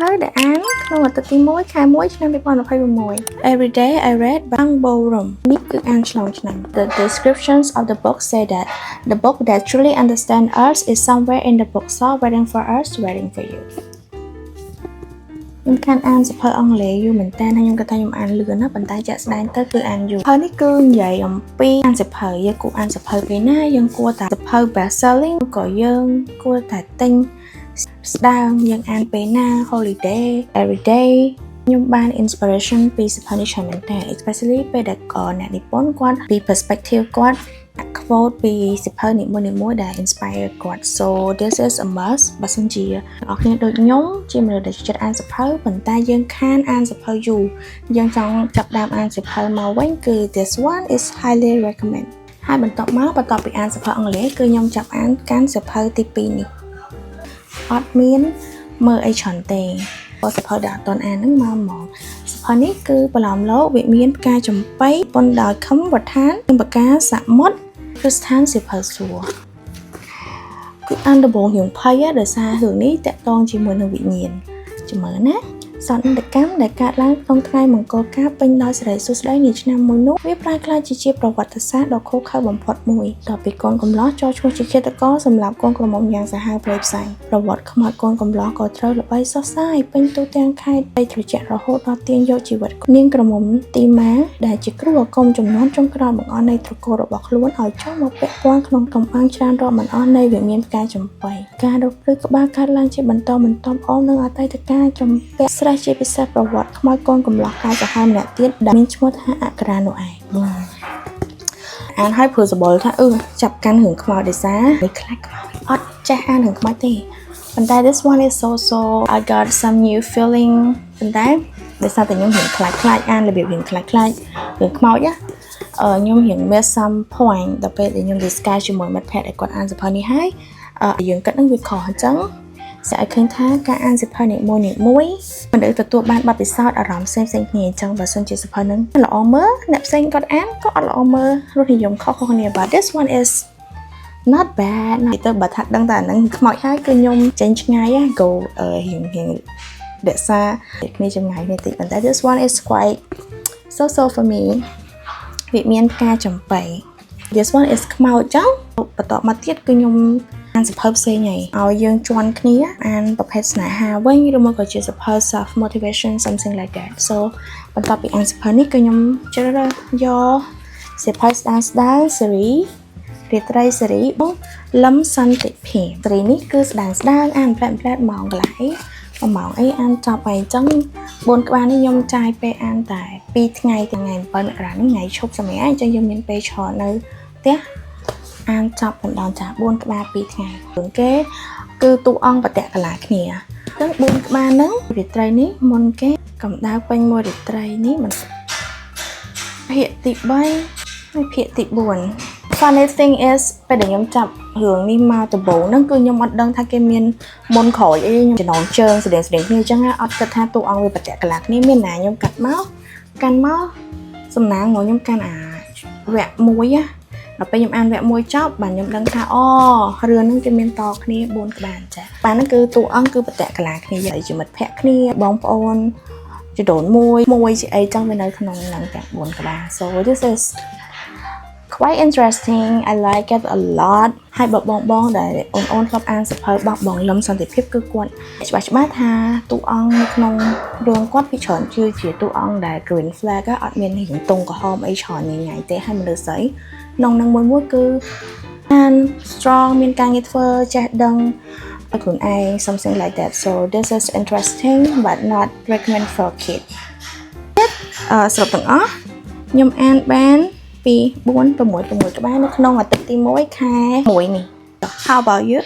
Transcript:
ហើយដែលអានក្នុងអាទិត្យទី1 ខែ 1 ឆ្នាំ 2026 Every day I read Bang Borum នេះគឺអានឆ្លងឆ្នាំ The descriptions of the book say that the book that truly understands us is somewhere in the bookstore waiting for us waiting for you ខ្ញុំខានអានសភៅអង់គ្លេសយូរមែនតើខ្ញុំគិតថាខ្ញុំអានលឿនណាប៉ុន្តែជាក់ស្ដែងទៅគឺអានយូរហើយនេះគឺនិយាយអំពីអានសភៅយើងគួរអានសភៅពេលណាយើងគួរតែសភៅ best selling ក៏យើងគួរតែទិញស្ដើងយើងអានពេលណា holiday every day ខ្ញុំបាន inspiration ពីសភៅនេះច្រើនមែនតើ especially ពេលដែលអ្នកនិពន្ធគាត់ពី perspective គាត់quote ពីសភៅនីមួយៗដែល inspire គាត់ so this is a must បើសិនជាអ្នកនរដូចខ្ញុំជាមនុស្សដែលចិត្តអានសភៅប៉ុន្តែយើងខានអានសភៅយូរយើងចង់ចាប់ដើមអានសភៅមកវិញគឺ this one is highly recommend ហើយបន្ទាប់ពីអានសភៅអង់គ្លេសគឺខ្ញុំចាប់អានកាន់សភៅទី2នេះអត់មានមើលអីច្រើនទេសភៅដែលអត់ទាន់អានហ្នឹងមកហ្មងសភៅនេះគឺបន្លំលោកវាមានផ្កាចំបៃប៉ុនដោយខំវដ្ឋានបកាសមុទ្រគឺស្ថានសិភៅសួរគឺអានដំបូងរឿងភ័យដោយសាររឿងនេះតាក់ទងជាមួយនឹងវិញ្ញាណចាំមើលណាសន្និកម្មដែលកើតឡើងក្នុងថ្ងៃមង្គលការពេញដោយសេរីសួស្តីនាឆ្នាំមួយនោះវាប្រែក្លាយជាប្រវត្តិសាស្ត្រដ៏ឃោរឃៅបំផុតមួយដល់ពេលកូនកំលោះចោលឈ្មោះជាឃាតករសម្រាប់កូនក្រមុំយ៉ាងសាហាវព្រៃផ្សៃប្រវត្តិខ្មោចកូនកំលោះក៏ត្រូវល្បីសុសសាយពេញទូទាំងខេត្តដីត្រជាក់រហូតដល់ទាញយកជីវិតនាងក្រមុំទីម៉ាដែលជាគ្រូអាគមចំនួនចុងក្រោយបង្អស់នៃត្រកូលរបស់ខ្លួនឲ្យចូលមកពាក់ព័ន្ធក្នុងកំបាំងច្រើនរាប់មិនអស់នៃវិញ្ញាណផ្កាចំបៃការរំលឹកក្បាលកើតឡើងជាបន្តបន្ទាប់អូននឹងអតីតកាលចំពាក់ស្រេះជាពិសេសប្រវត្តិខ្មោចកូនកំលោះកាយសាហាវម្នាក់ទៀតដែលមានឈ្មោះថាអក្សរានោះឯងអានឲ្យព្រោះសបល់ថាចាប់កាន់រឿងខ្មោចដោយសារវាខ្លាចខ្មោចអត់ចេះអានរឿងខ្មោចទេប៉ុន្តែ this one is so I got some new feeling ប៉ុន្តែដោយសារតែខ្ញុំរៀនខ្លាចអានរបៀបរៀនខ្លាចរឿងខ្មោចខ្ញុំរៀន miss some point ដល់ពេលដែលខ្ញុំ discuss ជាមួយមិត្តភក្តិដែលគាត់អានសភៅនេះហើយយើងគិតនឹងវាខុសអញ្ចឹងsẽឲ្យឃើញថាការអានសភៅនីមួយមនុស្សទទួលបានបទពិសោធន៍អារម្មណ៍ផ្សេងៗគ្នាអញ្ចឹងបើសិនជាសភៅហ្នឹងល្អមើលអ្នកផ្សេងគាត់អានក៏អត់ល្អមើលរសនិយមខុសគ្នា but this one is not bad ទៅបើថាដឹងតែអាហ្នឹងខ្មោចហើយគឺខ្ញុំចេញឆ្ងាយ go រៀងរក្សាគ្នាចម្ងាយនេះតិចប៉ុន្តែ this one is quite so for me វាមានផ្កាចំបៃ this one is ខ្មោចចឹងបន្តមកទៀតគឺខ្ញុំអានសភៅផ្សេងហើយឲ្យយើងជន់គ្នាអានប្រភេទស្នេហាវិញឬមកក៏ជាសភៅ self motivation something like that so បន្ទាប់ពីអានសភៅនេះគឺខ្ញុំជ្រើសរើសយកសភៅស្ដាងស៊េរីរាត្រីស៊េរីលឹមសន្តិភាពស៊េរីនេះគឺស្ដាងអានផ្លែតម៉ោងកន្លះម៉ោងអីអានចប់ហើយអញ្ចឹង4ក្បាលនេះខ្ញុំចាយពេលអានតែ2ថ្ងៃថ្ងៃ7មករានេះថ្ងៃឈប់សម្រាប់អញ្ចឹងយើងមានពេលច្រើននៅផ្ទះអានចប់ម្ដងចា4ក្បាល2ថ្ងៃព្រោះគេគឺតួអង្គបតៈកលាគ្នាអញ្ចឹង4ក្បាលហ្នឹងរាត្រីនេះមុនគេកម្ដៅពេញមួយរាត្រីនេះមិនភាគទី3ហើយភាគទី4 funny thing is ពេលដែលខ្ញុំចាប់រឿងនេះមកដំបូងហ្នឹងគឺខ្ញុំអត់ដឹងថាគេមានមុនក្រោយអីខ្ញុំចំណងជើងស្តៀងគ្នាអញ្ចឹងអត់គិតថាតួអង្គវាបតៈកលាគ្នាមានណាខ្ញុំកាន់មកសំណាងមកខ្ញុំកាន់អាវគ្គ1ដល់ពេលខ្ញុំអានវគ្គ1ចប់បាទខ្ញុំដឹងថារឿងហ្នឹងគេមានតគ្នា4ក្បាលចា៎បាទហ្នឹងគឺតួអង្គគឺបតៈកលាគ្នាហើយជាមិត្តភក្តិគ្នាបងប្អូនចដូនមួយជាអីចឹងវានៅក្នុងហ្នឹងទាំង4ក្បាល so this is quite interesting I like it a lot ហើយបងដែលអូនធ្លាប់អានសភៅរបស់បងលឹមសន្តិភាពគឺគាត់ច្បាស់ថាតួអង្គនៅក្នុងរឿងគាត់ពីច្រើនជាតួអង្គដែល green flag អត់មានរឿងតុងក្រហមអីច្រើនញ៉ៃទេហើយមនុស្សស្រីក្នុងនឹងមួយគឺអាន strong មានការងារធ្វើចេះដឹងឲ្យខ្លួនឯង something like that so this is interesting but not recommend for kids សរុបទាំងអស់ខ្ញុំអានបានពី4 6ក្បាលនៅក្នុងអាទិត្យទី1ខែ1នេះ How about you